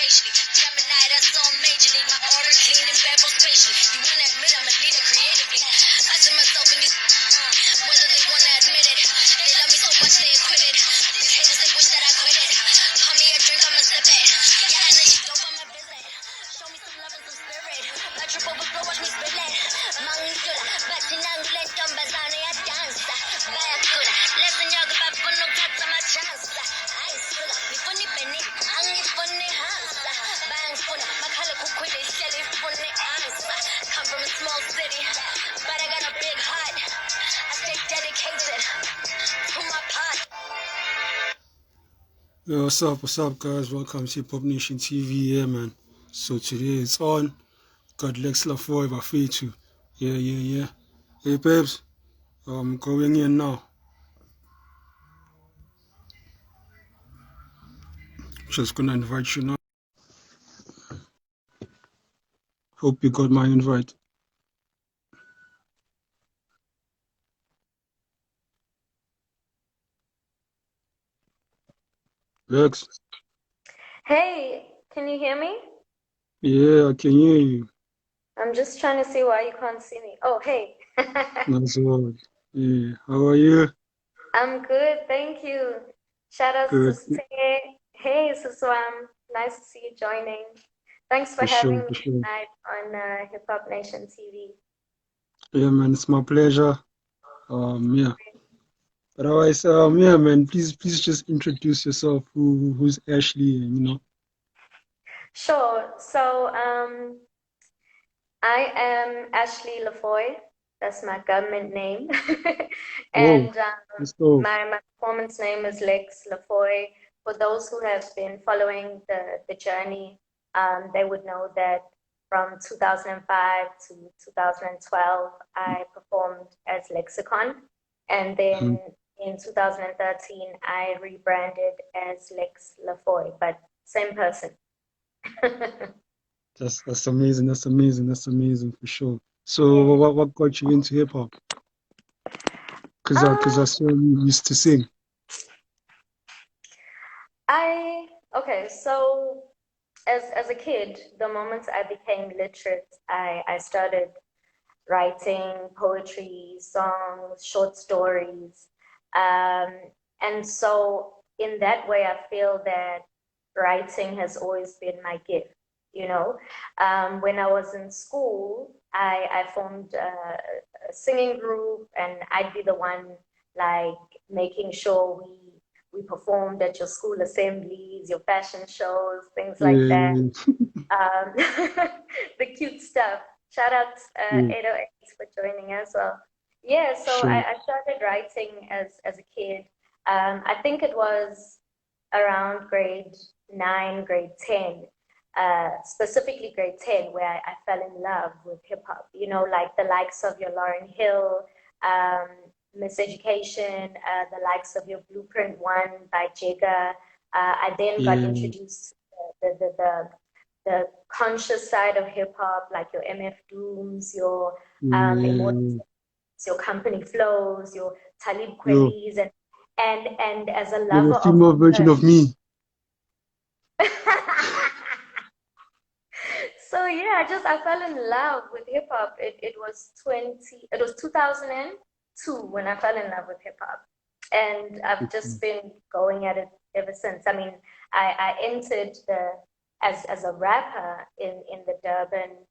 racially. Gemini, that's all majorly. My aura clean and babble spatially. You wanna admit I'm a leader creatively. I see myself in these whether they wanna admit it. They love me so much they acquit it. These haters they wish that I quit it. Pour me a drink, I'ma sip it. Yeah, energy dope, I'ma visit. Show me some love and some spirit. My trip overflow, watch me spill it. Mangula, batinangule, tombazane, I dance. Bayakura, lesson yoga, babono, tata, my chance. I sugar, me funny penny, angi funny hands. Bang funny, my color kukwili, shelly funny answer. Come from a small city, but I got a big heart. I stay dedicated to my part. Yo, what's up, guys? Welcome to Hip Hop Nation TV, yeah, man. So today it's on. Got Lex Lafoy by Featu. Yeah. Hey, babes, going in now. Just gonna invite you now. Hope you got my invite. Lex? Hey, can you hear me? Yeah, I can hear you. I'm just trying to see why you can't see me. Oh, hey. That's all. Yeah, how are you? I'm good, thank you. Shout out to Good. Stay. Hey, Suswam. Nice to see you joining. Thanks for having me tonight on Hip Hop Nation TV. Yeah, man, it's my pleasure. Yeah. Otherwise, yeah, man, please just introduce yourself. Who's Ashley, and Sure. So, I am Ashley Lafoy. That's my government name. And my performance name is Lex Lafoy. For those who have been following the journey, they would know that from 2005 to 2012, I performed as Lexicon. And then in 2013, I rebranded as Lex Lafoy, but same person. That's amazing. That's amazing for sure. So what got you into hip hop? Because I saw you used to sing. Okay, so as a kid, the moment I became literate, I started writing poetry, songs, short stories. And so in that way, I feel that writing has always been my gift. You know, when I was in school, I formed a singing group, and I'd be the one like making sure we performed at your school assemblies, your fashion shows, things like that. The cute stuff. Shout out 808 for joining as well. Yeah, so I started writing as a kid. I think it was around grade 9, grade 10, specifically grade 10, where I fell in love with hip hop. You know, like the likes of your Lauryn Hill, Miss Education, the likes of your Blueprint One by Jigga. I then got introduced to the conscious side of hip hop, like your MF Dooms, your Immortals, your Company Flows, your Talib Kweli's, and as a lover of female version of me. So yeah, I fell in love with hip hop. It was 2002 when I fell in love with hip hop, and I've just been going at it ever since. I mean, I entered as a rapper in the Durban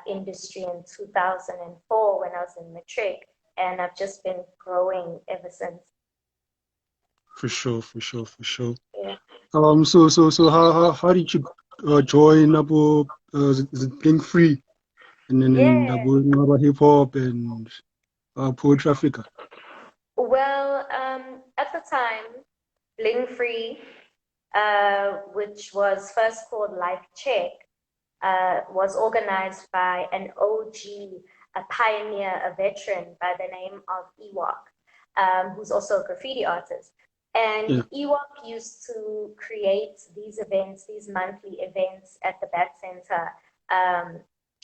industry in 2004 when I was in matric, and I've just been growing ever since. For sure. Yeah. So how did you join Abu? Is it Bling Free, and then Abu hip hop and Poetry Africa? Well, at the time, Bling Free, which was first called Life Check, was organized by an OG, a pioneer, a veteran by the name of Ewok, who's also a graffiti artist. And Ewok used to create these events, these monthly events at the Bat Center.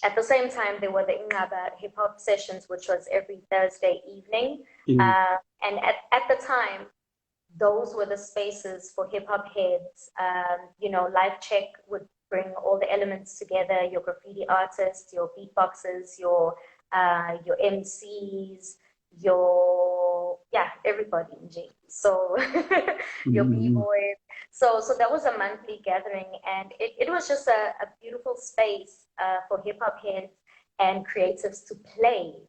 At the same time, there were the Ingaba hip hop sessions, which was every Thursday evening. And at the time, those were the spaces for hip hop heads. You know, Life Check would bring all the elements together, your graffiti artists, your beatboxers, your MCs, everybody in J. So your B-boys. So that was a monthly gathering, and it was just a beautiful space for hip hop heads and creatives to play.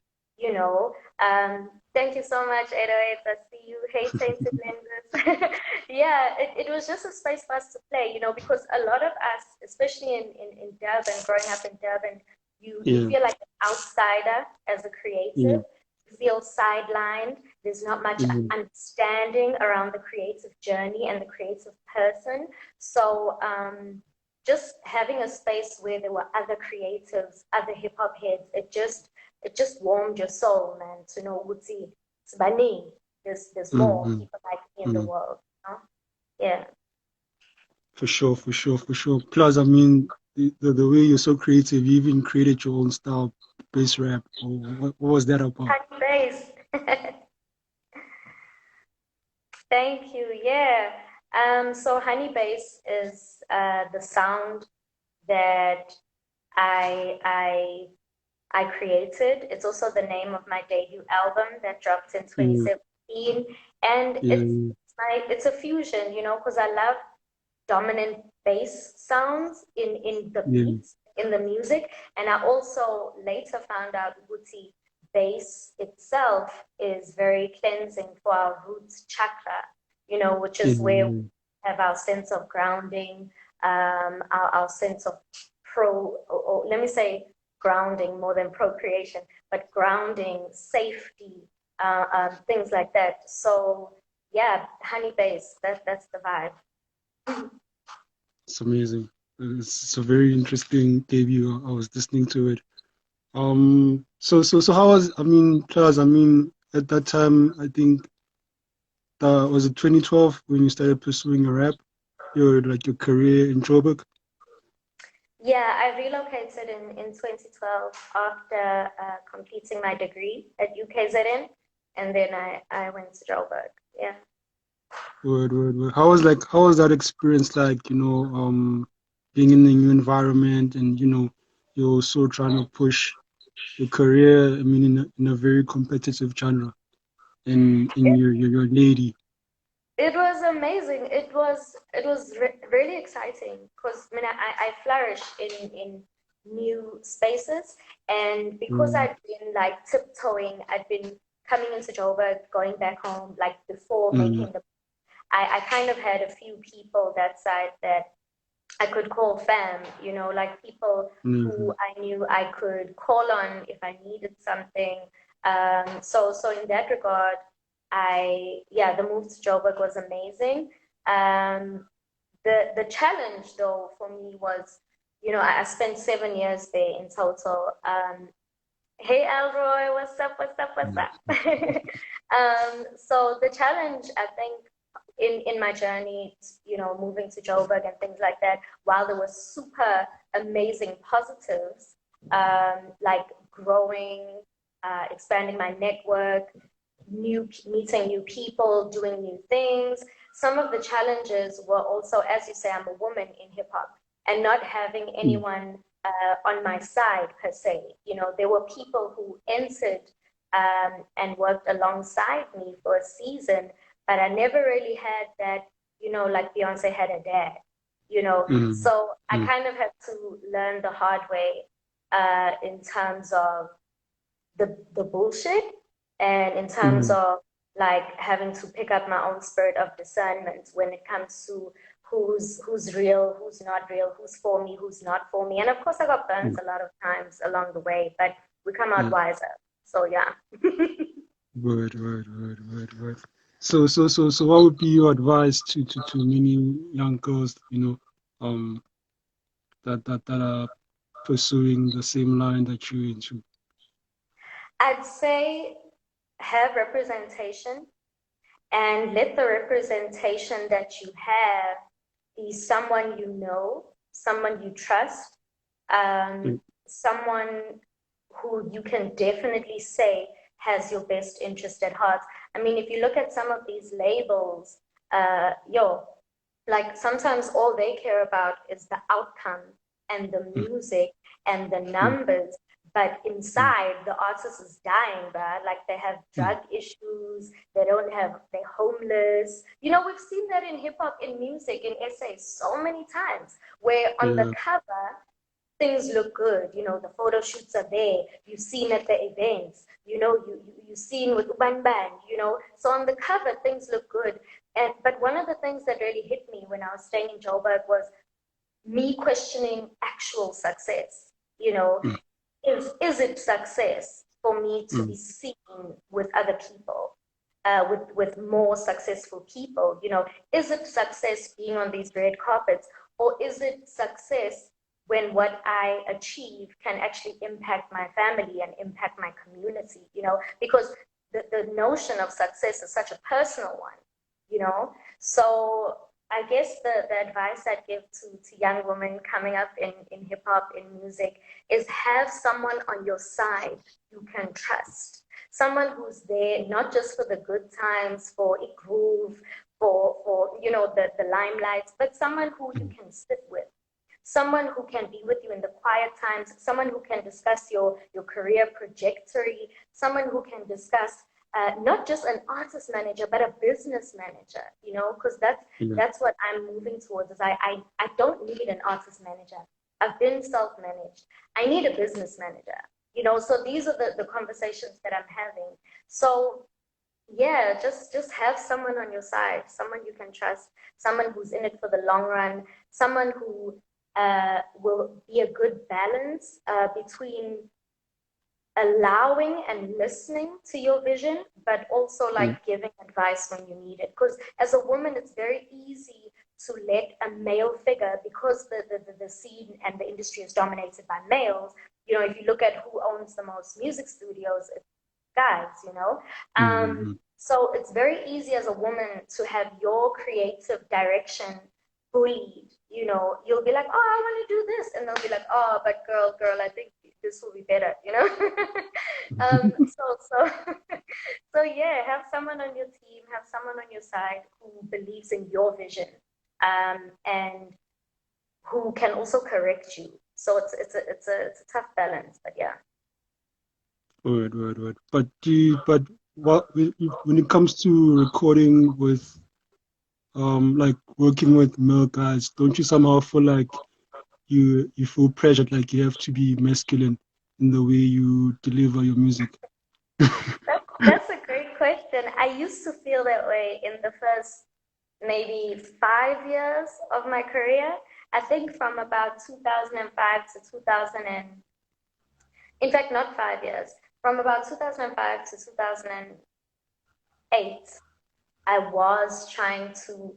Thank you so much, 808. I see you. Hey, Tainted Lenses. Yeah, it was just a space for us to play, because a lot of us, especially in Durban, growing up in Durban, you feel like an outsider as a creative. You feel sidelined. There's not much understanding around the creative journey and the creative person. So just having a space where there were other creatives, other hip hop heads, it just warmed your soul, man, to know Woodsy, it's by me. There's more people like me in the world. Yeah. For sure. Plus, I mean, the way you're so creative, you even created your own style, bass rap. What was that about? Honey bass. Thank you. Yeah. So honey bass is the sound that I created. It's also the name of my debut album that dropped in 2017, and it's a fusion, because I love dominant bass sounds in the beats, in the music. And I also later found out Guti bass itself is very cleansing for our roots chakra, which is where we have our sense of grounding, our sense of or let me say grounding more than procreation, but grounding, safety, things like that. So yeah, honey bass, that's the vibe. It's amazing. It's a very interesting debut. I was listening to it. So how was, Claus, at that time, I think was it 2012 when you started pursuing your rap, your career in Joburg? Yeah, I relocated in 2012 after completing my degree at UKZN, and then I went to Joburg. Yeah. Word. How was that experience like, being in a new environment and, you're also trying to push your career, in a very competitive genre in your lady? It was amazing. It was really exciting because I flourish in new spaces, and because I'd been like tiptoeing, I'd been coming into Joburg, going back home like before making the. I kind of had a few people that side that I could call fam, like people who I knew I could call on if I needed something. So in that regard, the move to Joburg was amazing. The challenge though for me was, I spent 7 years there in total. Hey Elroy, what's up? So the challenge, I think, in my journey, moving to Joburg and things like that, while there were super amazing positives, like growing, expanding my network, meeting new people, doing new things. Some of the challenges were also, as you say, I'm a woman in hip hop, and not having anyone on my side per se. There were people who entered and worked alongside me for a season, but I never really had that, like Beyonce had a dad, So I kind of had to learn the hard way in terms of the bullshit, and in terms of like having to pick up my own spirit of discernment when it comes to who's real, who's not real, who's for me, who's not for me. And of course I got burnt a lot of times along the way, but we come out wiser. So yeah. Word. So what would be your advice to many young girls, that are pursuing the same line that you're into? I'd say have representation, and let the representation that you have be someone you know, someone you trust, someone who you can definitely say has your best interest at heart. I mean, if you look at some of these labels, like sometimes all they care about is the outcome and the music and the numbers, but inside the artist is dying, bad. Like they have drug issues, they're homeless. You know, we've seen that in hip hop, in music, in essays so many times, where on the cover things look good. You know, the photo shoots are there. You've seen at the events. You know, you've seen with Uban Band. You know, so on the cover things look good. And but one of the things that really hit me when I was staying in Joburg was me questioning actual success. You know, is it success for me to be seen with other people? With more successful people, you know, is it success being on these red carpets, or is it success when what I achieve can actually impact my family and impact my community? You know, because the notion of success is such a personal one, you know. So I guess the advice I'd give to young women coming up in hip hop, in music, is have someone on your side you can trust. Someone who's there not just for the good times, for a groove, for you know the limelight, but someone who you can sit with, someone who can be with you in the quiet times, someone who can discuss your career trajectory, someone who can discuss not just an artist manager, but a business manager, you know, because that's what I'm moving towards. Is I don't need an artist manager. I've been self-managed. I need a business manager, you know. So these are the conversations that I'm having. So yeah, just have someone on your side, someone you can trust, someone who's in it for the long run, someone who will be a good balance between allowing and listening to your vision, but also like giving advice when you need it. Because as a woman, it's very easy to let a male figure, because the scene and the industry is dominated by males. You know, if you look at who owns the most music studios, it's guys, you know. So it's very easy as a woman to have your creative direction bullied. You know, you'll be like, oh, I want to do this. And they'll be like, oh, but girl, I think this will be better, you know? So so yeah, have someone on your team, have someone on your side who believes in your vision, and who can also correct you. So it's a tough balance, but yeah. Word. But what when it comes to recording with like working with male guys, don't you somehow feel like you feel pressured, like you have to be masculine in the way you deliver your music? That's a great question. I used to feel that way in the first maybe 5 years of my career. I think from about 2005 to 2000 and, in fact, not 5 years, from about 2005 to 2008, I was trying to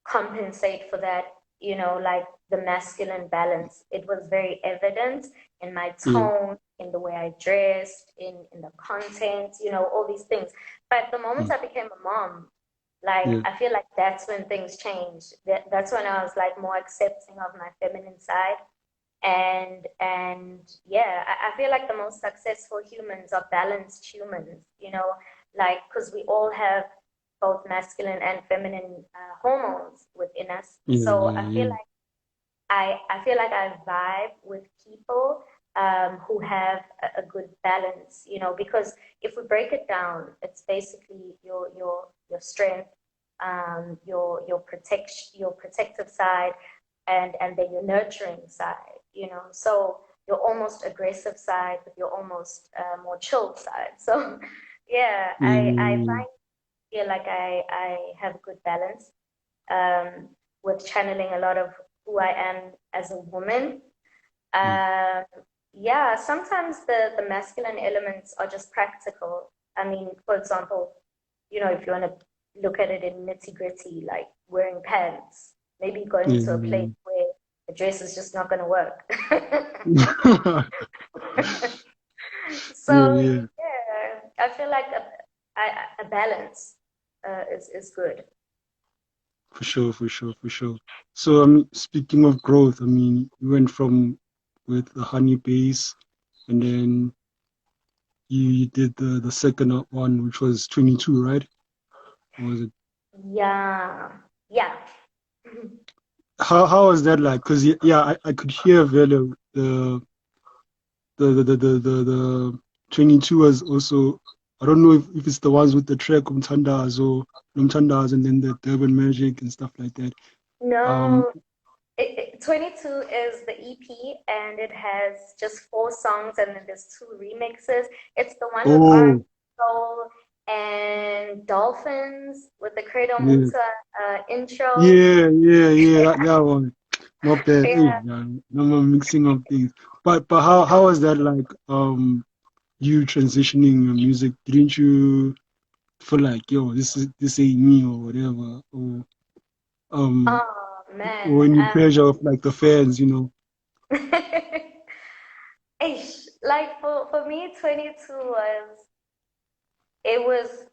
compensate for that, you know, like the masculine balance. It was very evident in my Yeah, tone, in the way I dressed, in the content, you know, all these things. But the moment I became a mom, like yeah, I feel like that's when things changed. That's when I was like more accepting of my feminine side. And yeah, I feel like the most successful humans are balanced humans, you know, like because we all have both masculine and feminine hormones within us. So yeah. I feel like I vibe with people who have a good balance, you know, because if we break it down, it's basically your strength, your protective side, and then your nurturing side, you know. So your almost aggressive side with your almost more chilled side. So yeah, I Mm, find feel like I have good balance um, with channeling a lot of who I am as a woman. mm, Um, yeah, sometimes the masculine elements are just practical. I mean, for example, you know, if you want to look at it in nitty gritty, like wearing pants, maybe going to a place yeah. where the dress is just not going to work. So Yeah. yeah, I feel like a balance is good. For sure. So, speaking of growth, you went from with the honey base, and then you did the second one, which was 22, right? Or was it? Yeah, yeah. How was that like? Because yeah, I could hear Velo. The 22 was also, I don't know if it's the ones with the track Umtandazo or Umtandazo and then the Durban Magic and stuff like that. Um, No, 22 is the EP and it has just 4 songs and then there's 2 remixes. It's the one with R&B oh Soul and Dolphins with the Credo yeah, Muta intro. yeah, that one. Not bad. Hey, Yeah. yeah, no mixing of things. But how was that like? You transitioning your music? Didn't you feel like, yo, this ain't me or whatever? Or um, Oh man. when you pressure of like the fans, you know? Ish, like for me, 22 was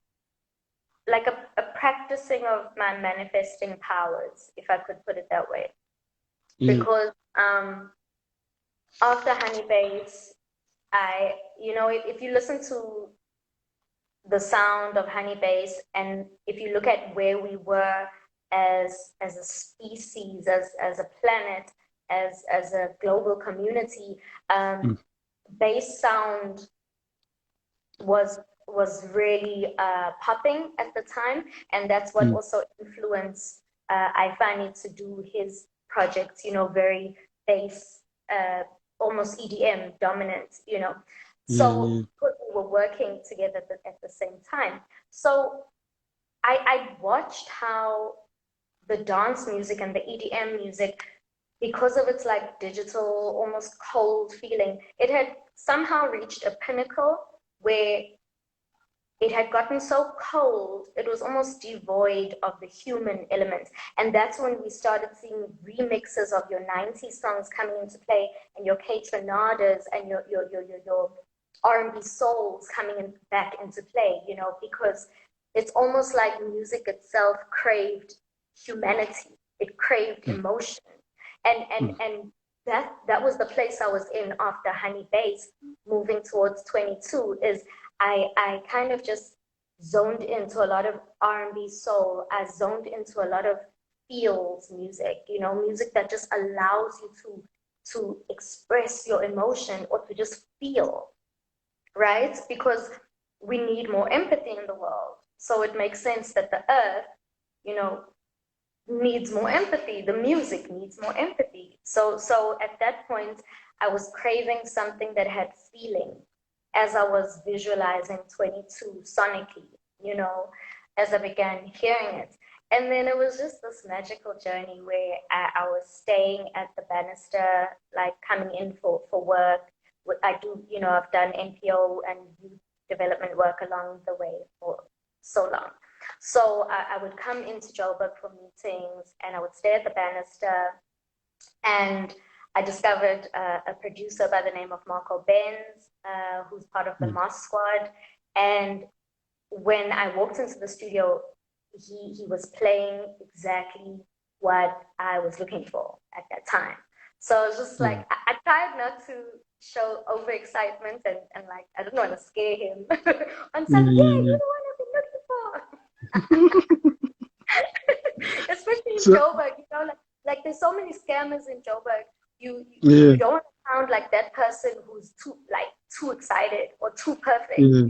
like a practicing of my manifesting powers, if I could put it that way. Yeah. Because after Honey Base, if you listen to the sound of Honey Base, and if you look at where we were as a species, as a planet, as a global community, Mm, bass sound was really popping at the time, and that's what mm, also influenced I find to do his projects, very bass, almost EDM dominant, yeah, So yeah. we were working together at the same time. So I watched how the dance music and the EDM music, because of its like digital, almost cold feeling, it had somehow reached a pinnacle where it had gotten so cold, it was almost devoid of the human element. And that's when we started seeing remixes of your 90s songs coming into play and your Kate Renadas and your R&B souls coming back into play, because it's almost like music itself craved humanity. It craved Mm, emotion. And and mm, and that was the place I was in after Honey Base, moving towards 22, is I kind of just zoned into a lot of R&B soul. I zoned into a lot of feels music, music that just allows you to express your emotion or to just feel, right? Because we need more empathy in the world. So it makes sense that the earth, you know, needs more empathy. The music needs more empathy. So at that point, I was craving something that had feeling as I was visualizing 22 sonically, as I began hearing it. And then it was just this magical journey where I was staying at the banister, like coming in for work. I do, I've done NPO and youth development work along the way for so long. So I would come into Joburg for meetings and I would stay at the banister. And I discovered a producer by the name of Marco Benz, who's part of the mm, Moss Squad. And when I walked into the studio, he was playing exactly what I was looking for at that time. So it was just like mm, I tried not to show overexcitement and like I didn't want to scare him on some, yeah, yeah, yeah, you're the one I've been looking for. yeah. Especially in So Joburg, like there's so many scammers in Joburg. You yeah, don't want to sound like that person who's too excited or too perfect, yeah,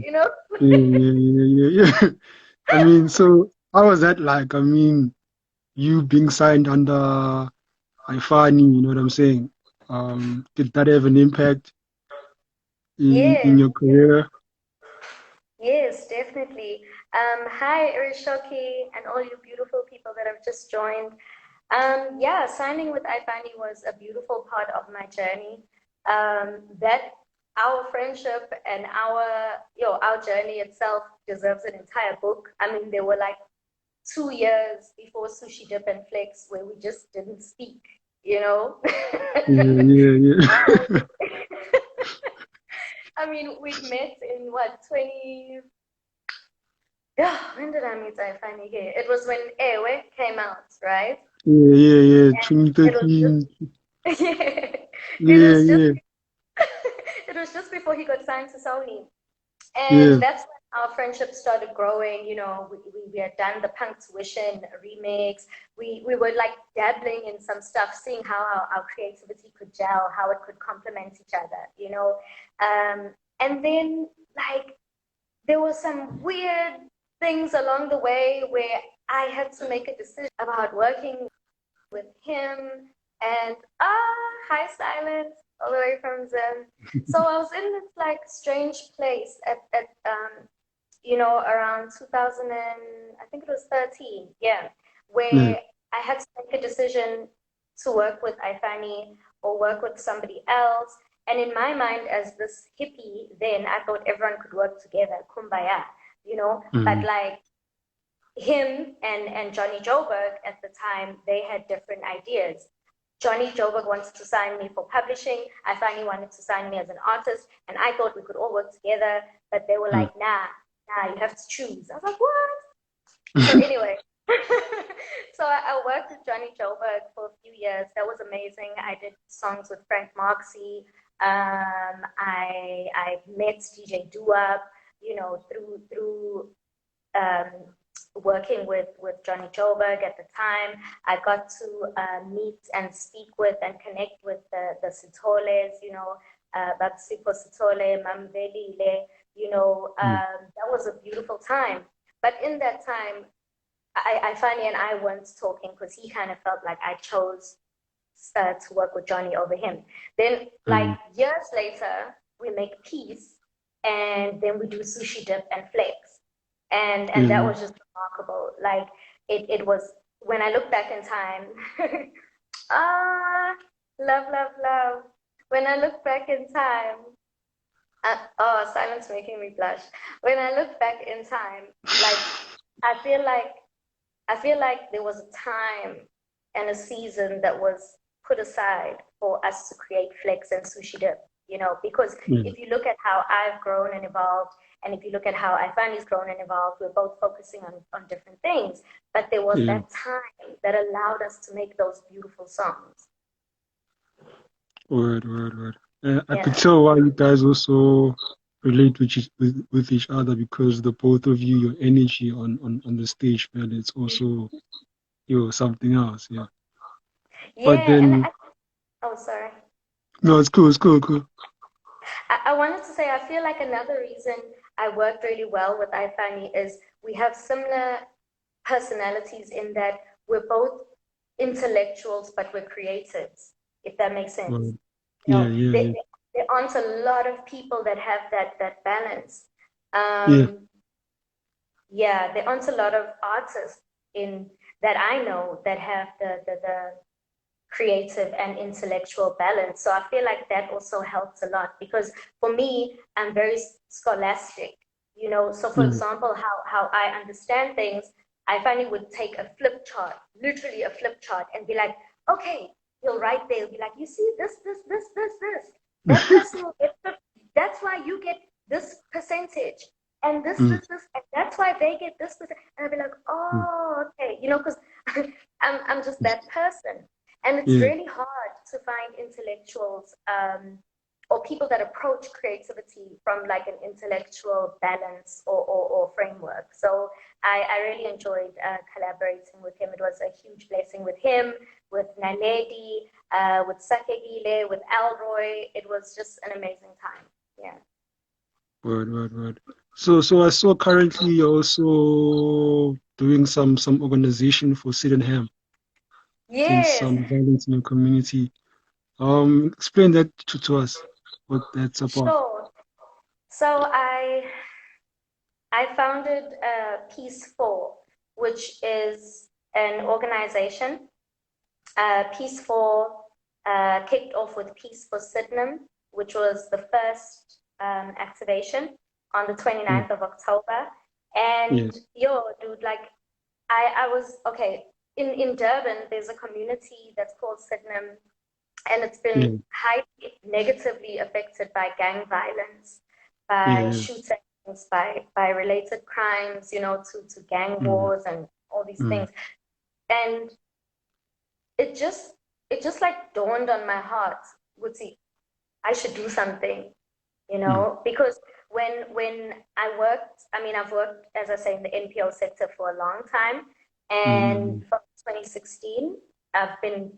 yeah. I mean, so how was that like? I mean, you being signed under Ifani, you know what I'm saying? Did that have an impact in Yes, your career? yes, definitely. Hi, Irishoki, and all you beautiful people that have just joined. Yeah, signing with iFanny was a beautiful part of my journey. That our friendship and our journey itself deserves an entire book. I mean, there were like 2 years before Sushi Dip and Flex where we just didn't speak, you know? Yeah, yeah, yeah. I mean, we'd met in what, 20, yeah, when did I meet iFanny here? It was when Ewe came out, right? Yeah. It was 2013. just, yeah, it Yeah, was just yeah, it was just before he got signed to Sony. yeah. And that's our friendship started growing. We had done the Punk Tuition remix. We were like dabbling in some stuff, seeing how our creativity could gel, how it could complement each other. And then like there were some weird things along the way where I had to make a decision about working with him. And hi Silence, all the way from Zen. So I was in this like strange place at around 2000 and I think it was 13, yeah, where I had to make a decision to work with Ifani or work with somebody else. And in my mind, as this hippie, then I thought everyone could work together, kumbaya, But like him and Johnny Joburg at the time, they had different ideas. Johnny Joburg wanted to sign me for publishing. I finally wanted to sign me as an artist, and I thought we could all work together. But they were like, nah, you have to choose. I was like, what? So anyway, so I worked with Johnny Joburg for a few years. That was amazing. I did songs with Frank Marksy. I met DJ Doo-Wop, through working with Johnny Joburg at the time. I got to meet and speak with and connect with the Sitoles, Babsiko Sitole, Mamvelile, that was a beautiful time. But in that time, I Fanny and I weren't talking because he kind of felt like I chose to work with Johnny over him. Then, like years later, we make peace, and then we do Sushi Dip and Flex, and that was just remarkable. Like it was, when I look back in time, love, love, love. When I look back in time, silence making me blush. When I look back in time, like I feel like there was a time and a season that was put aside for us to create Flex and Sushi Dip, because if you look at how I've grown and evolved, and if you look at how Ifani's grown and evolved, we're both focusing on different things. But there was that time that allowed us to make those beautiful songs. Word. I could tell why you guys also relate with each other, because the both of you, your energy on the stage, man, it's also something else. Yeah. But then, sorry. No, it's cool. I wanted to say, I feel like another reason I worked really well with Ifani is we have similar personalities in that we're both intellectuals, but we're creatives, if that makes sense. There aren't a lot of people that have that balance. There aren't a lot of artists that I know that have the creative and intellectual balance. So I feel like that also helps a lot, because for me, I'm very scholastic, So for example, how I understand things, I finally would take a flip chart, literally a flip chart, and be like, okay, he'll write there, he'll be like, you see this. That person will get that's why you get this percentage. And this, and that's why they get this percent. And I'll be like, oh, okay, because I'm just that person. And it's really hard to find intellectuals or people that approach creativity from like an intellectual balance or framework. So I really enjoyed collaborating with him. It was a huge blessing with him, with Naledi, with Sakegile, with Alroy. It was just an amazing time. Yeah. Word. So I saw currently you're also doing some organization for Sydenham. Yes. Some violence in your community. Explain that to us, what that's about. Sure. So I founded Peace 4, which is an organization. Peace 4 kicked off with Peace for Sydenham, which was the first activation on the 29th of October. And dude, like I was, okay, in Durban, there's a community that's called Sydenham, and it's been highly negatively affected by gang violence, by shootings, by related crimes, to gang wars and all these things. And it just like dawned on my heart, Woodsy, I should do something. you know, because when I worked, I mean, I've worked, as I say, in the NPO sector for a long time, and from 2016, I've been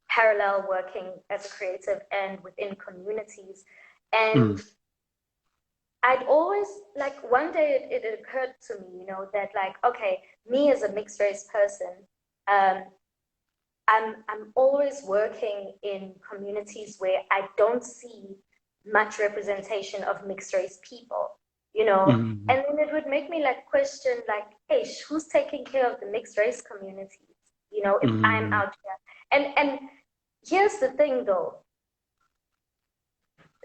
parallel working as a creative and within communities, and I'd always like one day it occurred to me, you know, that like, okay, me as a mixed race person, um, I'm always working in communities where I don't see much representation of mixed race people, you know, and then it would make me like question like, hey, who's taking care of the mixed race communities, you know, if I'm out here, and here's the thing though,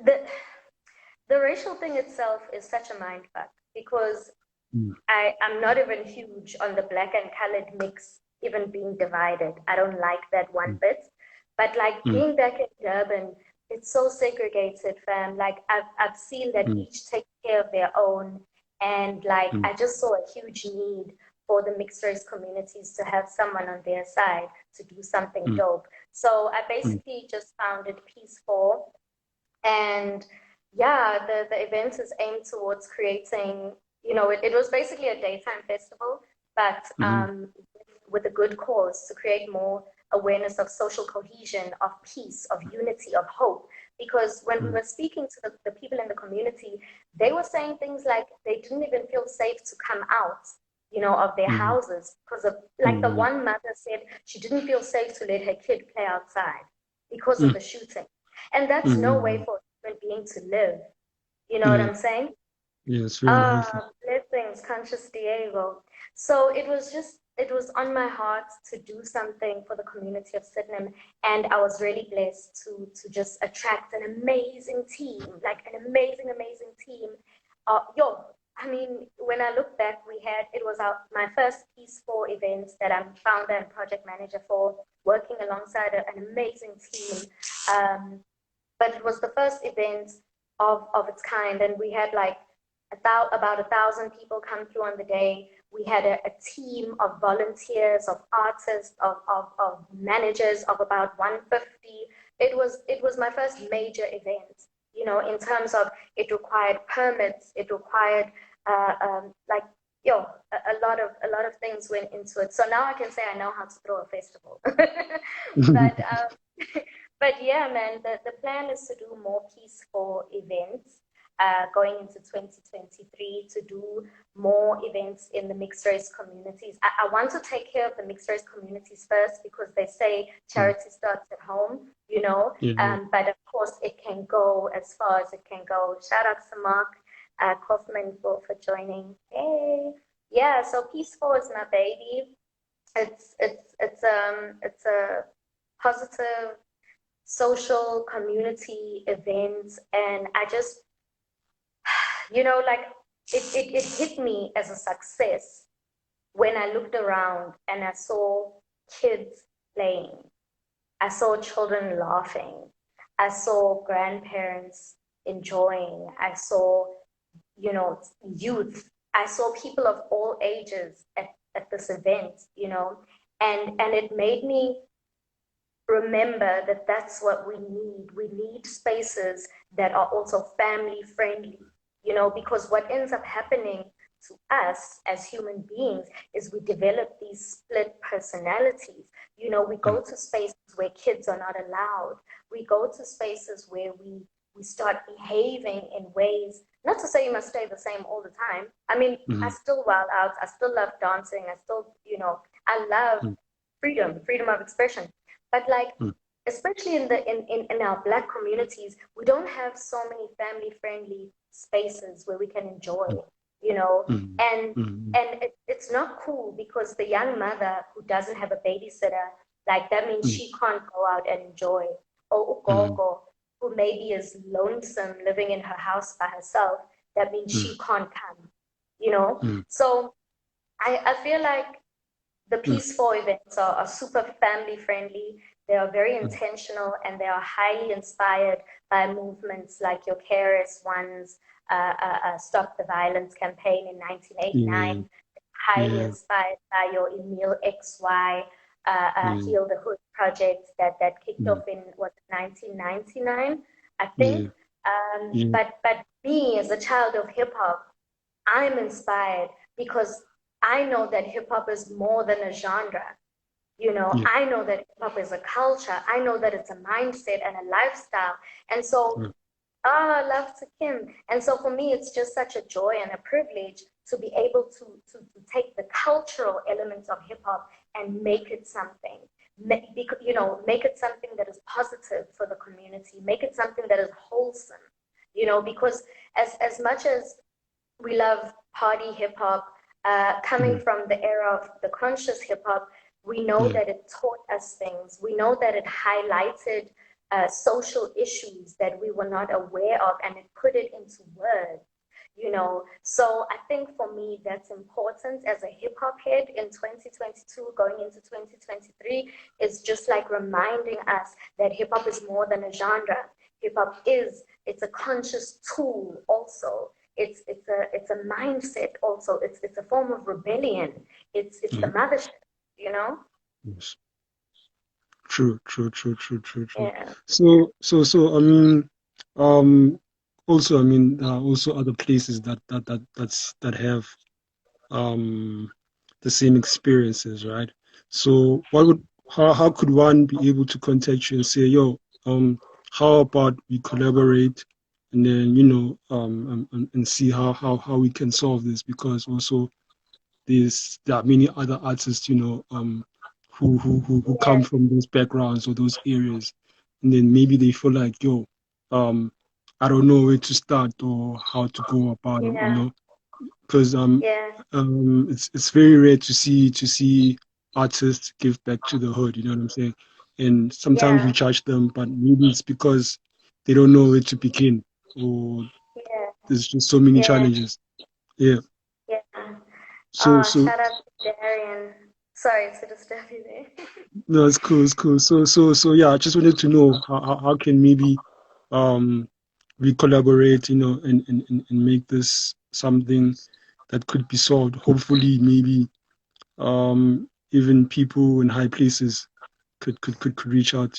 the the racial thing itself is such a mindfuck because I'm not even huge on the black and colored mix even being divided. I don't like that one bit. But like being back in Durban, it's so segregated, fam. Like I've seen that each take care of their own. And like I just saw a huge need for the mixed race communities to have someone on their side to do something dope. So I basically just founded Peaceful. And yeah, the event is aimed towards creating, you know, it was basically a daytime festival, but with a good cause to create more awareness of social cohesion, of peace, of unity, of hope. Because when we were speaking to the people in the community, they were saying things like they didn't even feel safe to come out, you know, of their houses because of, like the one mother said she didn't feel safe to let her kid play outside because of the shooting. And that's no way for a human being to live. You know what I'm saying? Yes, really awful. Blessings, conscious Diego. So it was on my heart to do something for the community of Sydenham. And I was really blessed to just attract an amazing team, like an amazing, amazing team. I mean, when I look back, it was my first Peaceful event that I'm founder and project manager for, working alongside an amazing team. But it was the first event of its kind, and we had like about 1,000 people come through on the day. We had a team of volunteers, of artists, of managers of about 150. It was my first major event, you know, in terms of it required permits, it required like a lot of things went into it. So now I can say I know how to throw a festival. but but yeah, man, the plan is to do more Peaceful events going into 2023, to do more events in the mixed race communities. I want to take care of the mixed race communities first because they say charity starts at home, you know. But of course, it can go as far as it can go. Shout out to Mark Kaufman for joining. Hey, yeah. So Peaceful is my baby. It's a positive social community event, and I just, you know, like it hit me as a success when I looked around and I saw kids playing, I saw children laughing, I saw grandparents enjoying, I saw, you know, youth, I saw people of all ages at this event, you know, and it made me remember that that's what we need. We need spaces that are also family friendly, you know, because what ends up happening to us as human beings is we develop these split personalities. You know, we go to spaces where kids are not allowed. We go to spaces where we start behaving in ways, not to say you must stay the same all the time. I mean, I still wild out. I still love dancing. I still, you know, I love freedom of expression. But like, especially in our Black communities, we don't have so many family friendly spaces where we can enjoy, you know, and it's not cool because the young mother who doesn't have a babysitter, like that means she can't go out and enjoy. Or Ugogo, who maybe is lonesome living in her house by herself, that means she can't come, you know. So I feel like the Peaceful events are super family friendly. They are very intentional and they are highly inspired by movements like your KRS One's Stop the Violence campaign in 1989, highly inspired by your Emil XY Heal the Hood project that kicked off in 1999, I think. But me as a child of hip hop, I'm inspired because I know that hip hop is more than a genre. You know, I know that hip hop is a culture. I know that it's a mindset and a lifestyle. And so, love to Kim. And so for me, it's just such a joy and a privilege to be able to take the cultural elements of hip hop and make it something. Make it something that is positive for the community. Make it something that is wholesome. Because as much as we love party hip hop, coming from the era of the conscious hip hop, we know that it taught us things. We know that it highlighted social issues that we were not aware of, and it put it into words. So I think for me that's important as a hip hop head in 2022 going into 2023, is just like reminding us that hip hop is more than a genre. Hip hop it's a conscious tool also. It's a mindset also. It's a form of rebellion. It's the mothership, Yes. True. Yeah. So I mean, also I mean, there are also other places that have the same experiences, right? So how could one be able to contact you and say, yo, how about we collaborate, and then and see how we can solve this, because also there are many other artists, who come from those backgrounds or those areas, and then maybe they feel like, yo, I don't know where to start or how to go about it, because it's very rare to see artists give back to the hood, you know what I'm saying? And sometimes we charge them, but maybe it's because they don't know where to begin, or there's just so many challenges. Yeah. Yeah. So Shout out to Darian. Sorry to disturb you there. no, it's cool, it's cool. So yeah, I just wanted to know how can maybe um we collaborate, and make this something that could be solved. Hopefully, maybe even people in high places could reach out.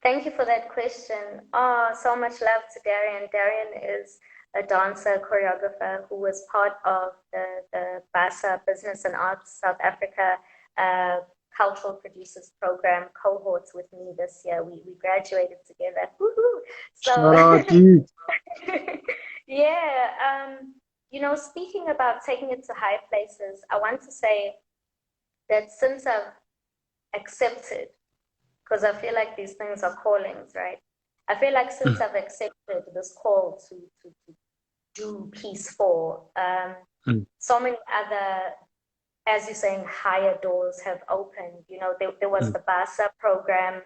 Thank you for that question. So much love to Darian. Darian is a dancer, choreographer who was part of the BASA Business and Arts South Africa Cultural Producers Program cohorts with me this year. We graduated together. Woohoo! Shout So, out, dude. yeah, speaking about taking it to high places, I want to say that since I've accepted, because I feel like these things are callings, right? I feel like since I've accepted this call to do Peace for, so many other, as you're saying, higher doors have opened. There was the BASA program,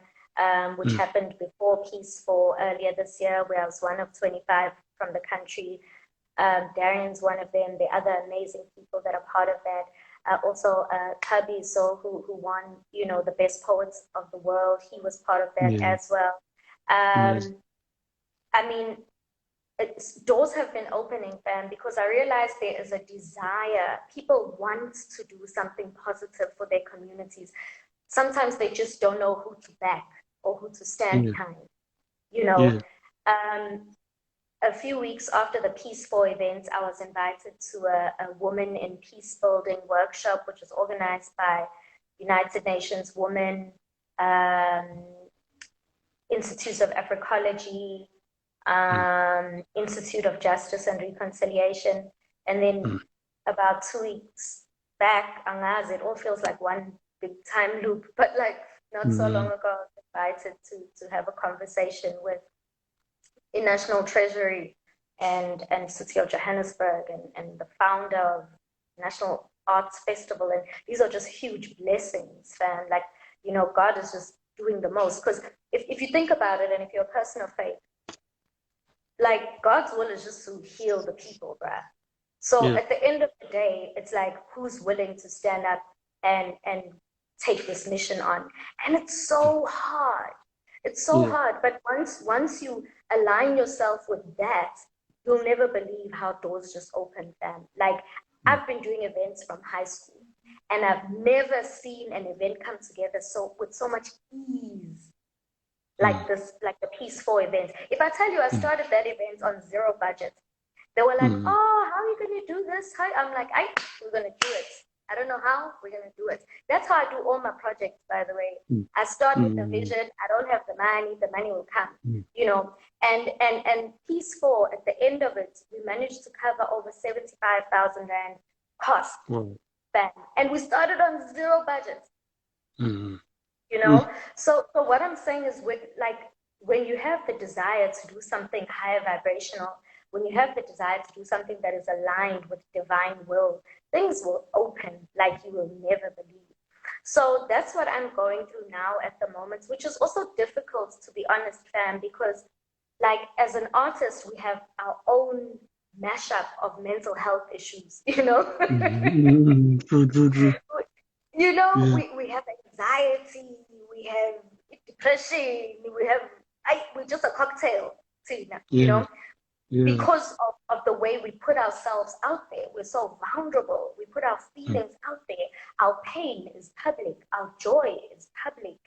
which happened before Peace for earlier this year, where I was one of 25 from the country. Darian's one of them. The other amazing people that are part of that. Also, Kabi So, who won, the best poets of the world. He was part of that as well. Nice. I mean, doors have been opening, fam, because I realized there is a desire. People want to do something positive for their communities. Sometimes they just don't know who to back or who to stand behind. A few weeks after the Peace 4 event, I was invited to a Women in Peace Building workshop, which was organized by United Nations Women, Institute of Africology, Institute of Justice and Reconciliation. And then about 2 weeks back, Angaz, it all feels like one big time loop, but like not so long ago, I was invited to have a conversation with in National Treasury and City of Johannesburg and the founder of National Arts Festival. And these are just huge blessings, fam. Like, God is just doing the most. Because if you think about it, and if you're a person of faith, like God's will is just to heal the people, bruh. So at the end of the day, it's like, who's willing to stand up and take this mission on? And it's so hard. It's so hard, but once you align yourself with that, you'll never believe how doors just open, fam. Like, I've been doing events from high school, and I've never seen an event come together with so much ease. like the Peace 4 event. If I tell you I started that event on zero budget, they were like, oh, how are you going to do this? I'm like, we're going to do it. I don't know how, we're going to do it. That's how I do all my projects, by the way. I start with the vision. I don't have the money will come, you know. And Peace 4, at the end of it, we managed to cover over 75,000 Rand cost. And we started on zero budget. You know, so what I'm saying is, when you have the desire to do something higher vibrational, when you have the desire to do something that is aligned with divine will, things will open like you will never believe. So that's what I'm going through now at the moment, which is also difficult, to be honest, fam, because like as an artist, we have our own mashup of mental health issues, you know. True. You know, we have anxiety, we have depression, we're just a cocktail, you know, because of the way we put ourselves out there. We're so vulnerable. We put our feelings out there. Our pain is public. Our joy is public.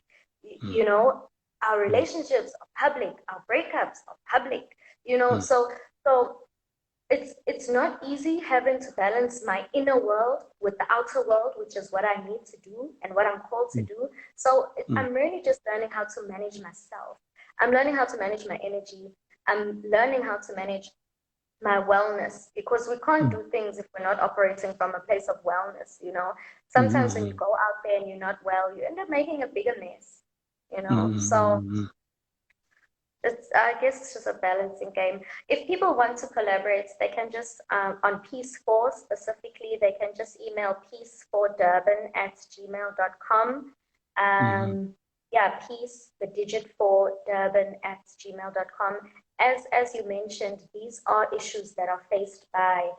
You know, our relationships are public. Our breakups are public. You know, so it's not easy having to balance my inner world with the outer world, which is what I need to do and what I'm called to do. So I'm really just learning how to manage myself. I'm learning how to manage my energy. I'm learning how to manage my wellness, because we can't do things if we're not operating from a place of wellness, you know. Sometimes when you go out there and you're not well, you end up making a bigger mess, you know. So I guess it's just a balancing game. If people want to collaborate, they can just, on Peace 4 specifically, they can just email peace4durban@gmail.com. Yeah, peace, the digit 4, durban@gmail.com. As you mentioned, these are issues that are faced by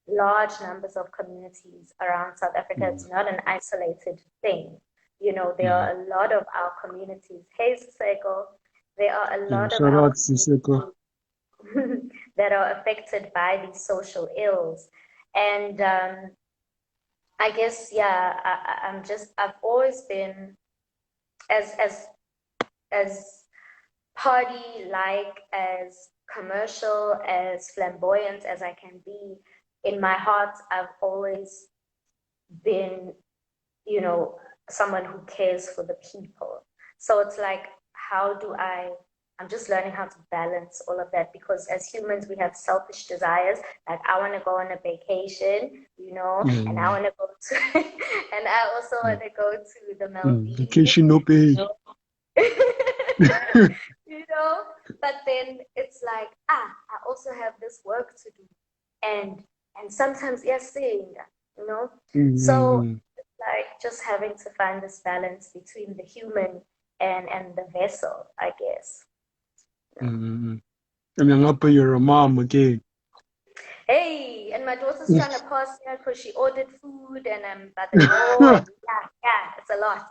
large numbers of communities around South Africa. It's not an isolated thing. You know, there are a lot of our communities. Hey, Seko. There are a lot of our that are affected by these social ills. And I guess, I've always been as party-like, as commercial, as flamboyant as I can be. In my heart, I've always been, you know, someone who cares for the people. So it's like, I'm just learning how to balance all of that, because as humans, we have selfish desires. Like, I want to go on a vacation, you know, and I want to go to, and I also want to go to the Maldives. Vacation no pay. You know? You know, but then it's like, I also have this work to do. And sometimes, you know, so it's like just having to find this balance between the human and the vessel, I guess. I'm up your mom again. Hey, and my daughter's trying to pass here because she ordered food, and I'm about to go. It's a lot.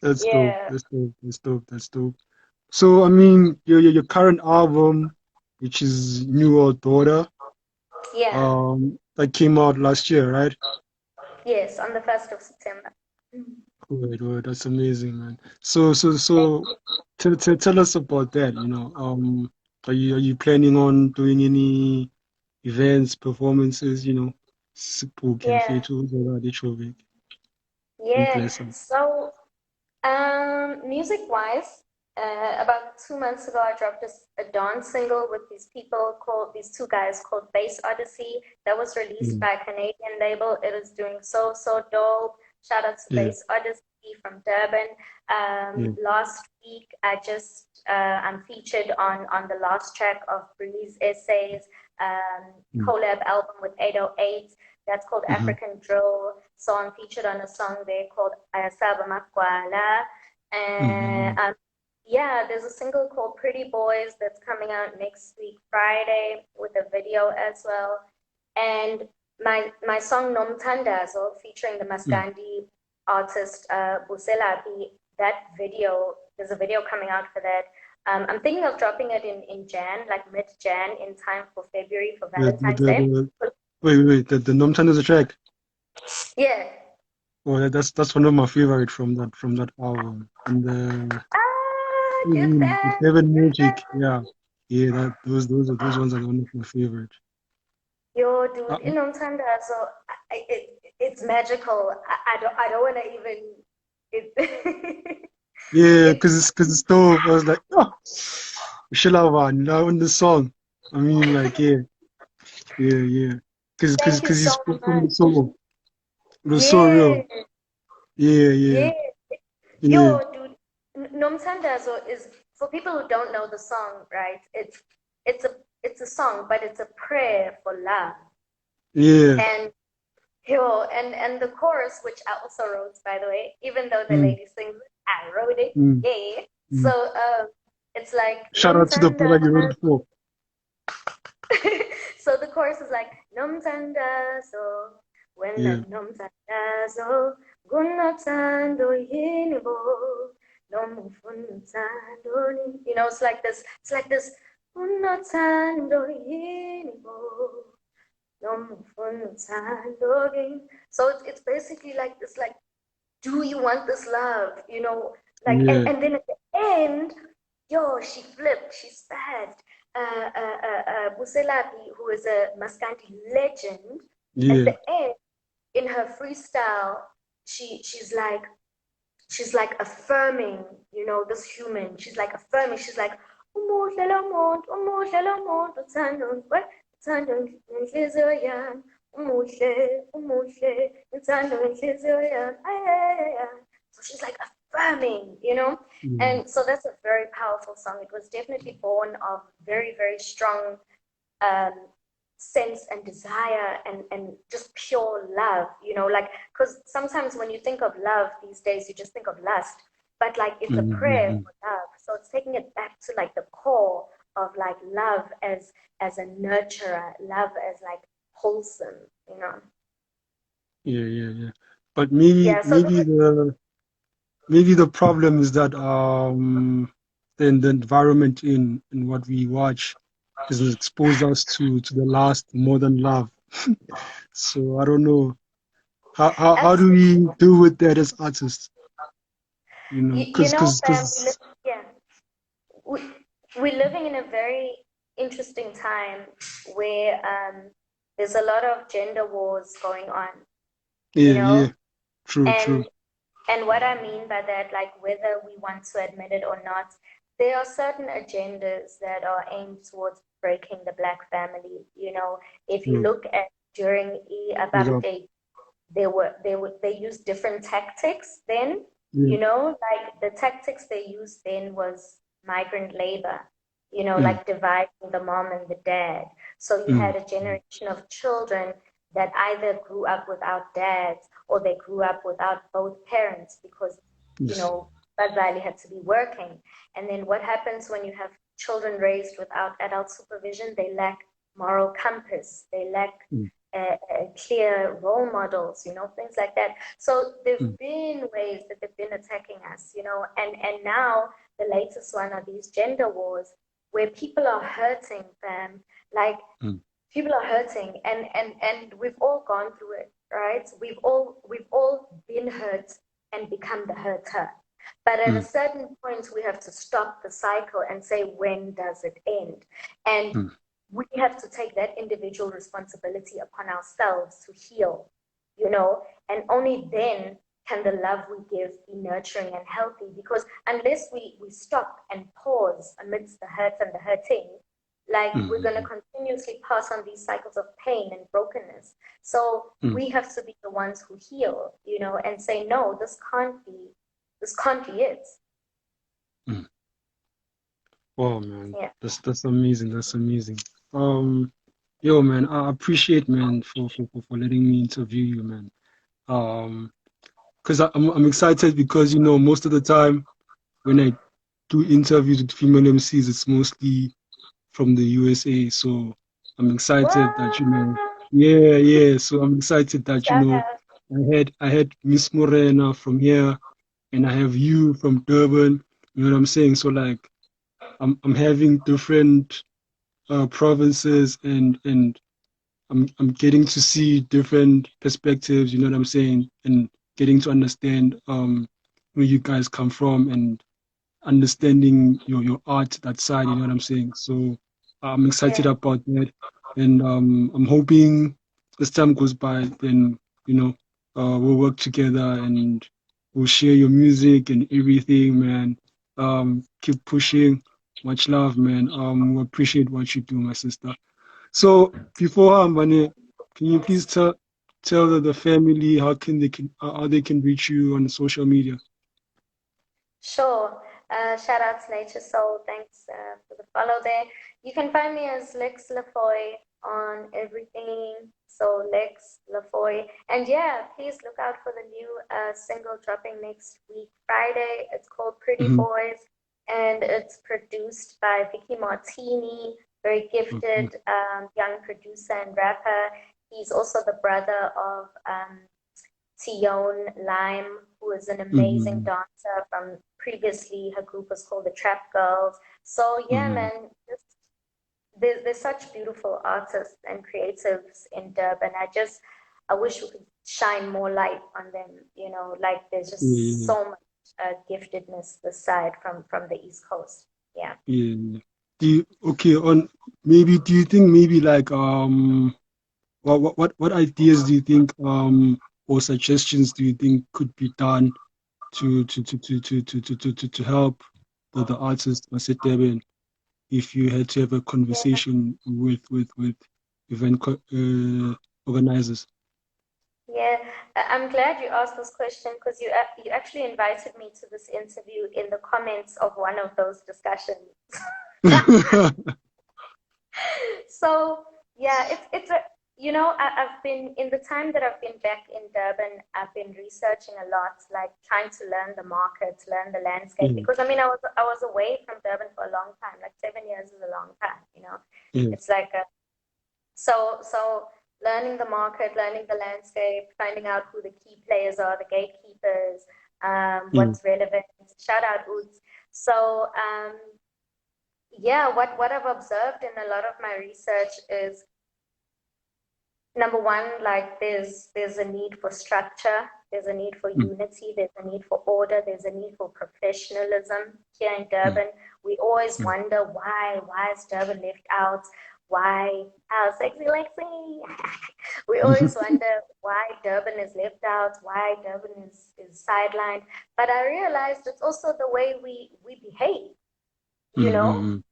That's dope. That's dope. So, I mean, your current album, which is New World Daughter, that came out last year, right? Yes, on the 1st of September. Good. That's amazing, man. So tell us about that. You know, are you planning on doing any events, performances? You know, Yeah. So, music-wise, about 2 months ago, I dropped a dance single with these two guys called Bass Odyssey. That was released by a Canadian label. It is doing so dope. Shout out to Bass Odyssey from Durban. Last week, I'm featured on the last track of Breeze Essays collab album with 808. That's called African Drill. So I'm featured on a song there called Ayasaba Makwala. And there's a single called Pretty Boys that's coming out next week, Friday, with a video as well. And my song Nomthandazo, featuring the Maskandi artist Buselapi, there's a video coming out for that. I'm thinking of dropping it in Jan, like mid-Jan, in time for February for Valentine's Day. Wait, the Nomthandazo track? Yeah. Oh, that's one of my favorite from that album. And Get the that, Seven get that. Magic, yeah, yeah. That those ones are one of my favorite. Yo, Uh, dude, so it's magical. I don't want to even it, yeah, it because it's dope. I was like, oh, Shilawan, now in the song. I mean, like, yeah. thank you Because he so spoke from much. the soul. It was so Yeah, real. Yeah. yeah. Yeah, Yo, dude, Nomthandazo is for people who don't know the song, right? It's a song, but it's a prayer for love. yeah. And yo, and the chorus, which I also wrote, by the way, even though the Mm, lady sings it, I wrote it. mm, Yeah. So mm. it's like Shout out to the brother you wrote Nomthandazo. it for. So the chorus is like Nomthandazo, when Yeah, that Nomthandazo, Gunotsando Yinibo, Nomufunsando. It's like this Gunotsando Yinibo. So it's basically like this, like, do you want this love? Like, yeah, and then at the end, yo, she flipped, she spazzed. Buselapi, who is a Maskanti legend, at yeah, the end, in her freestyle, she's like affirming, this human. She's like affirming. She's like, umuhle lo muntu, umuhle lo muntu, uthando ngenhliziyo yami, umuhle, uthando ngenhliziyo yami. Ay, ay, ay, ay. So she's like affirming, yeah, and so that's a very powerful song. It was definitely born of very, very strong um, sense and desire and just pure love, like, because sometimes when you think of love these days, you just think of lust, but like it's a prayer mm. for love. So it's taking it back to like the core of like love as a nurturer, love as like wholesome. Yeah. But maybe Yeah, so maybe the problem is that then the environment in what we watch has exposed us to the last modern love. So I don't know how do absolutely. we deal with that as artists? Fam, Because yeah, we, we're living in a very interesting time where there's a lot of gender wars going on, you yeah, know, true. and and what I mean by that, like whether we want to admit it or not, there are certain agendas that are aimed towards breaking the Black family. If you Mm, look at during big up. apartheid, they used different tactics then. Yeah, Like the tactics they used then was migrant labor. mm, Like dividing the mom and the dad. So you mm, had a generation of children that either grew up without dads or they grew up without both parents because yes, Bazali had to be working. And then what happens when you have children raised without adult supervision? They lack moral compass. They lack mm, clear role models, things like that. So there've mm, been ways that they've been attacking us, and now the latest one are these gender wars where people are hurting, fam. Like mm, people are hurting, and we've all gone through it, right? We've all been hurt and become the hurter. But at a mm, certain point, we have to stop the cycle and say, when does it end? And mm, we have to take that individual responsibility upon ourselves to heal, and only then can the love we give be nurturing and healthy. Because unless we stop and pause amidst the hurt and the hurting, like we're going to mm, continuously pass on these cycles of pain and brokenness. So mm, we have to be the ones who heal, and say, no, this can't be it. mm. Wow, man, Yeah. that's amazing. That's amazing. Yo, man, I appreciate, man, for letting me interview you, man. Because I'm excited because most of the time when I do interviews with female MCs, it's mostly from the USA. So I'm excited that What? yeah. So I'm excited that Shout out. I had Miss Morena from here, and I have you from Durban. You know what I'm saying? So like I'm having different provinces, and I'm getting to see different perspectives. You know what I'm saying? And getting to understand where you guys come from and understanding your art, that side, you know what I'm saying? So I'm excited Yeah. about that. And I'm hoping as time goes by, then, we'll work together and we'll share your music and everything, man. Keep pushing. Much love, man. We appreciate what you do, my sister. So before Mbane, can you please tell the family how they can reach you on social media? Sure. Shout out to Nature Soul. Thanks for the follow there. You can find me as Lex Lafoy on everything. So Lex Lafoy. And yeah, please look out for the new single dropping next week, Friday. It's called Pretty Mhm. Boys. And it's produced by Vicky Martini, very Okay. gifted young producer and rapper. He's also the brother of Tion Lime, who is an amazing Mhm. dancer from previously her group was called the Trap Girls. So yeah, Mhm. man, there's such beautiful artists and creatives in Durban. I wish we could shine more light on them. Like there's just Yeah, so much giftedness this side from the East Coast. Yeah. yeah, yeah. Okay, on maybe do you think maybe like what ideas do you think or suggestions do you think could be done to help the artists Maset Deben if you had to have a Yeah. conversation with event organizers? Yeah, I'm glad you asked this question because you actually invited me to this interview in the comments of one of those discussions. So yeah, it's a I've been in the time that I've been back in Durban, I've been researching a lot, like trying to learn the market, learn the landscape. Yeah, Because I mean, I was away from Durban for a long time, like 7 years is a long time. yeah, It's like so learning the market, learning the landscape, finding out who the key players are, the gatekeepers, yeah. what's relevant. Shout out Oots. So yeah, what I've observed in a lot of my research is number one, like there's a need for structure, there's a need for Mm, unity, there's a need for order, there's a need for professionalism here in mm, Durban. We always mm, wonder why is Durban left out? Why how sexy Lexi? We always wonder why Durban is left out, why Durban is sidelined. But I realized it's also the way we behave, you know? mm,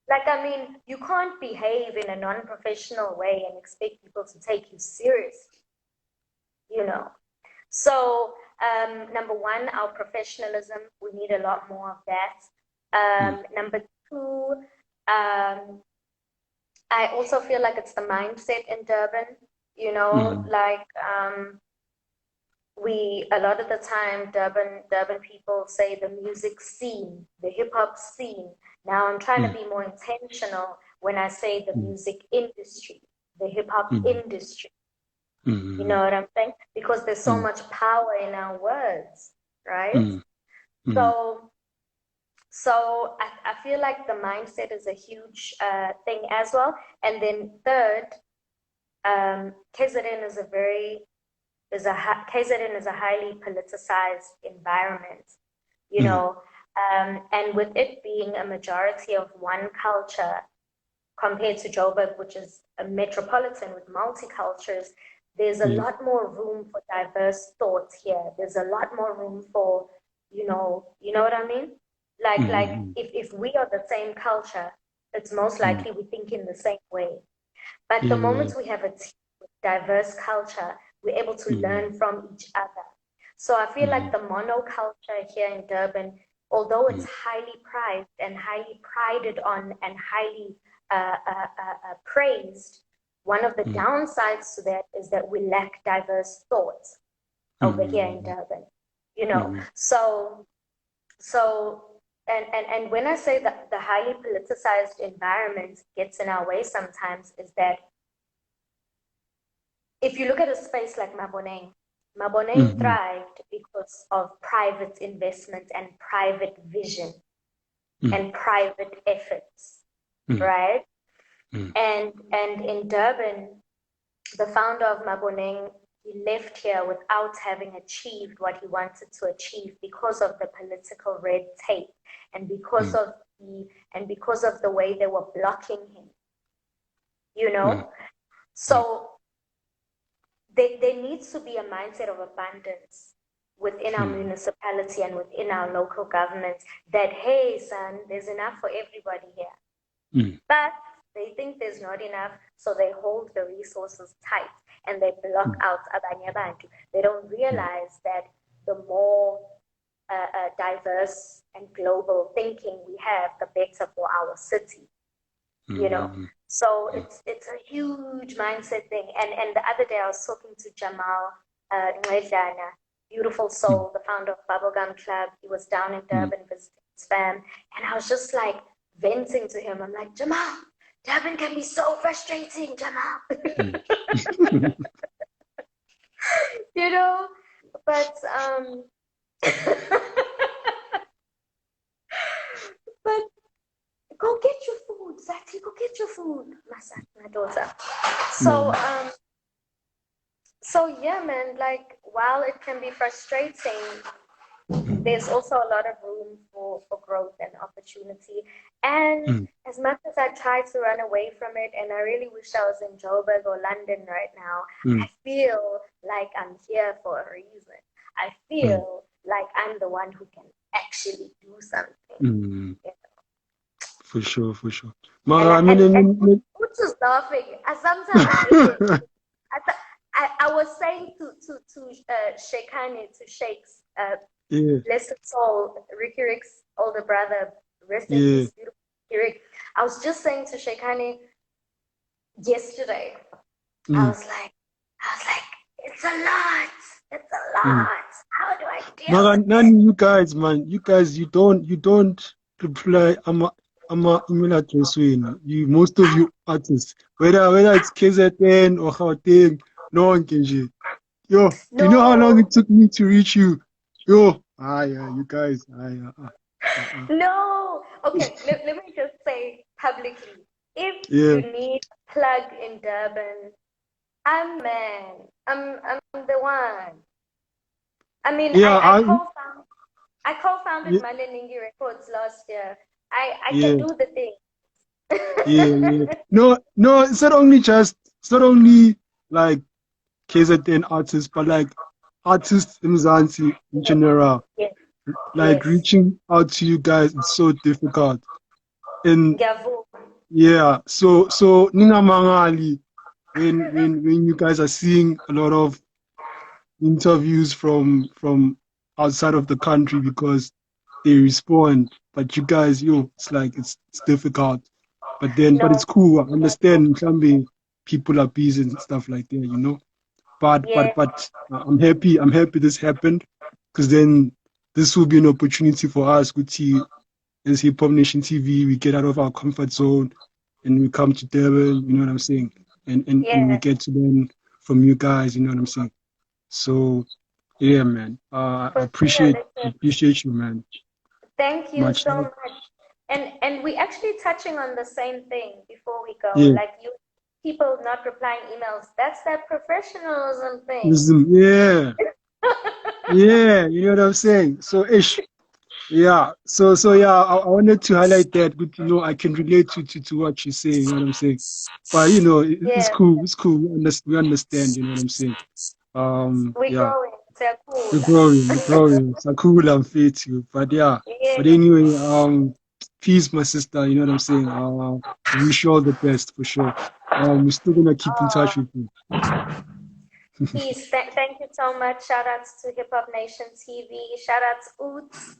Like, I mean, you can't behave in a non-professional way and expect people to take you seriously, you know. So, number one, our professionalism, we need a lot more of that. mm, Number two, I also feel like it's the mindset in Durban, mm, like we a lot of the time Durban people say the music scene, the hip hop scene. Now I'm trying to mm, be more intentional when I say the mm, music industry, the hip hop mm, industry. You mm, know what I'm saying? Because there's so mm, much power in our words, right? mm, mm, So I feel like the mindset is a huge thing as well. And then third, KZN is a very KZN is a highly politicized environment, you mm, know, and with it being a majority of one culture compared to Joburg, which is a metropolitan with multicultures, there's a yeah, lot more room for diverse thoughts here. There's a lot more room for, you know what I mean? Like mm, if we are the same culture, it's most mm, likely we think in the same way. But the yeah, moment we have a team with diverse culture, we're able to mm, learn from each other. So I feel like mm, the monoculture here in Durban, although it's mm, highly prized and highly prided on and highly praised, one of the mm, downsides to that is that we lack diverse thoughts over here in mm, Durban. You know, mm, so and when I say that the highly politicized environment gets in our way sometimes is that if you look at a space like Maboneng, Maboneng mm, thrived because of private investment and private vision mm, and private efforts, mm, right? mm, And in Durban, the founder of Maboneng, he left here without having achieved what he wanted to achieve because of the political red tape and because of the way they were blocking him, you know? So there needs to be a mindset of abundance within our municipality and within our local governments that, hey, son, there's enough for everybody here. But they think there's not enough, so they hold the resources tight and they block out abanye abantu. They don't realize that the more diverse and global thinking we have, the better for our city. You know, so it's a huge mindset thing. And the other day I was talking to Jamal Ngwedlana, beautiful soul, the founder of Bubblegum Club. He was down in Durban visiting his fam, and I was just like venting to him. I'm like, Jamal, Durban can be so frustrating, Jamal. You know, but but go get your food, Zati. Go get your food, my son, my daughter. So yeah, man. Like, while it can be frustrating, there's also a lot of room for growth and opportunity. And as much as I try to run away from it, and I really wish I was in Joburg or London right now, I feel like I'm here for a reason. I feel like I'm the one who can actually do something. You know? For sure. And Uts is laughing. Sometimes I was saying to Sheikhani, to Sheikh's blessed soul, Ricky Rick's older brother, rest in peace, beautiful Ricky Rick. I was just saying to Sheikhani yesterday, I was like, it's a lot. It's a lot. How do I deal with none it? you guys, man. You guys, you don't reply. I'm a email address when you, most of you artists, whether it's KZN or Gauteng, no one can share. Yo, do you know how long it took me to reach you? Yo, you guys, No. Okay, let me just say publicly, if you need a plug in Durban, I'm the man. I'm the one. I mean, I co-founded Maleningi Records last year. I can do the thing. No, it's not only like KZN artists, but like artists in Mzansi in general. Like reaching out to you guys, it's so difficult. And so Ningamangali, when you guys are seeing a lot of interviews from outside of the country because they respond, but you guys, it's like it's difficult. But it's cool. I understand some people are busy and stuff like that, you know. But I'm happy this happened, because then this will be an opportunity for us, Gucci, as Hip Hop Nation TV. We get out of our comfort zone and we come to Durban, you know what I'm saying? And we get to learn from you guys, you know what I'm saying? So yeah, man. I appreciate you, man. Thank you so much. And we actually touching on the same thing before we go. Like, you people not replying emails, that's that professionalism thing. Yeah. Yeah, you know what I'm saying? So I wanted to highlight that, but I can relate to what you're saying, you know what I'm saying? But it's cool. We understand, you know what I'm saying? We're growing. Sakula and faith you. But anyway, peace, my sister, you know what I'm saying? Wish you all the best for sure. We're still gonna keep in touch with you. Peace. Thank you so much. Shout outs to Hip Hop Nation TV. Shout outs Oots.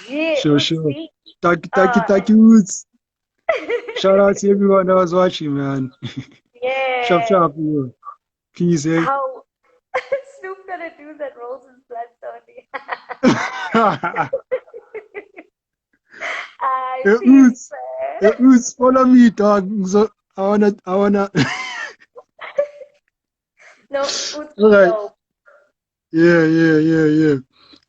Yeah, sure. Thank you, Oots. Shout out to everyone that was watching, man. Yeah. Sharp, you. Peace, eh? How Snoop gonna do that rolls his blood, Tony. Oots, follow me, dog. So I wanna. No, Oots. Right. Yeah.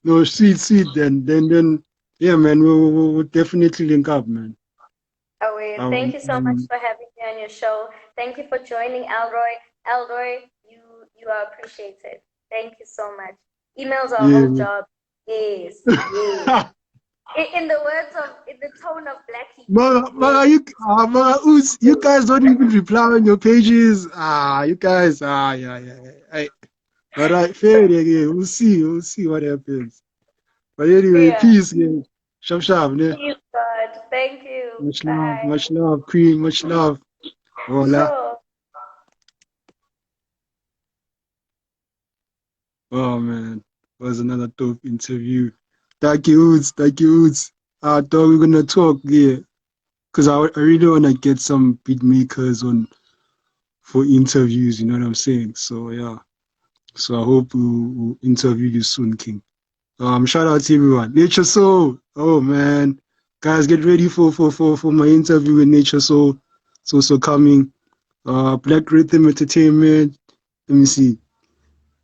No, sweet. Then, yeah, man. We'll definitely link up, man. Oh, wait. Thank you so much for having me on your show. Thank you for joining, Elroy. Elroy, you You are appreciated. Thank you so much. Emails are a Yeah, whole man. job. Yes, yes. In the tone of Blackie. But Yes. you guys don't even reply on your pages. You guys, yeah, yeah, yeah. All right, fair again. We'll see what happens. But anyway, Yeah. peace, yeah. Sharp, sharp, yeah. Peace, God. Thank you. Bye. Much love, Queen, much love. Hola. Sure. Oh man, it was another dope interview. Thank you, Oots. Thank you, Oots. I thought we were gonna talk, yeah, because I really wanna get some beat makers on for interviews. You know what I'm saying? So yeah. So I hope we'll interview you soon, King. Shout out to everyone. Nature Soul. Oh man, guys, get ready for my interview with Nature Soul. It's also coming. Black Rhythm Entertainment. Let me see.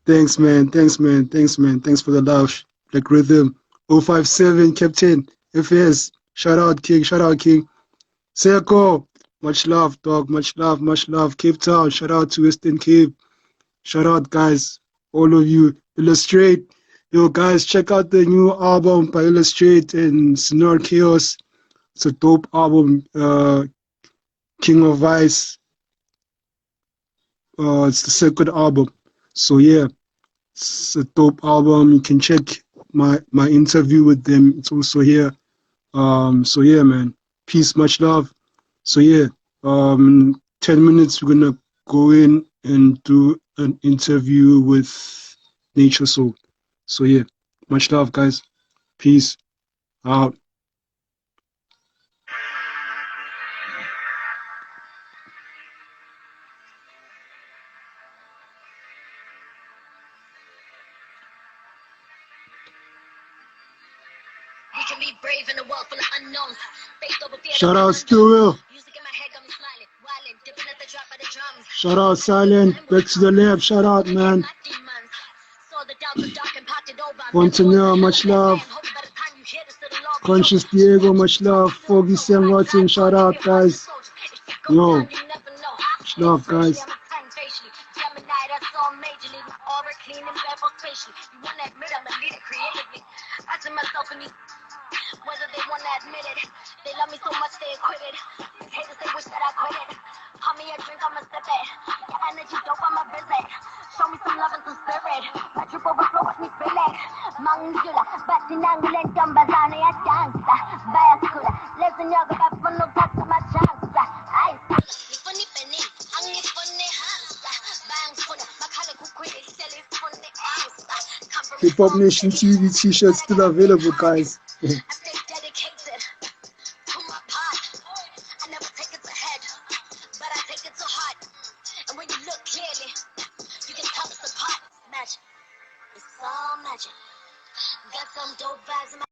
Thanks, man. Thanks, man. Thanks, man. Thanks for the love. Black Rhythm. 057 Captain FS. Shout out, King. Shout out, King. Seko. Much love, dog. Much love. Much love. Cape Town. Shout out to Western Cape. Shout out, guys. All of you. Illustrate. Yo, guys, check out the new album by Illustrate and Snore Chaos. It's a dope album. King of Ice. It's the second album. So yeah. It's a dope album. You can check my interview with them. It's also here. So yeah, man. Peace, much love. So yeah, 10 minutes we're gonna go in and do an interview with Nature Soul. So yeah, much love, guys. Peace out. We can be brave in a world full of unknowns. Faith over fear. Shout out, Still Real. Music in my head got me smiling, wilding, dipping at the drop of the drums. Shout out, Silent. Back to the lab. Shout out, man. Saw the doubts of dark and potted over. Fontenelle, much love. Conscious Diego, much love. Foggy Sam Rotten, shout out, guys. Yo, much love, guys. Gemini, that's all major league. My aura clean and level spatially. You wanna admit I'm a leader creatively. I see myself in these, whether they wanna admit it. They love me so much they acquitted. These haters they wish that I quit it. Pour me a drink, I'ma sip it. Your energy dope, I'ma visit. Show me some love and some spirit. My drip overflow, watch me spill it. Mangula, batinangula, tambazana ya dansa. Bayakula, listen yoga, bafuno tatu machansa. Ice. Funny penny, hangi funny hansa. Bang funny, makala kukwili, silly funny hansa. Hip Hop Nation TV t-shirts still available, guys. I stay dedicated to my part. I never take it to head, but I take it to heart. And when you look clearly, you can tell us apart. Magic, it's all magic. Got some dope vibes in my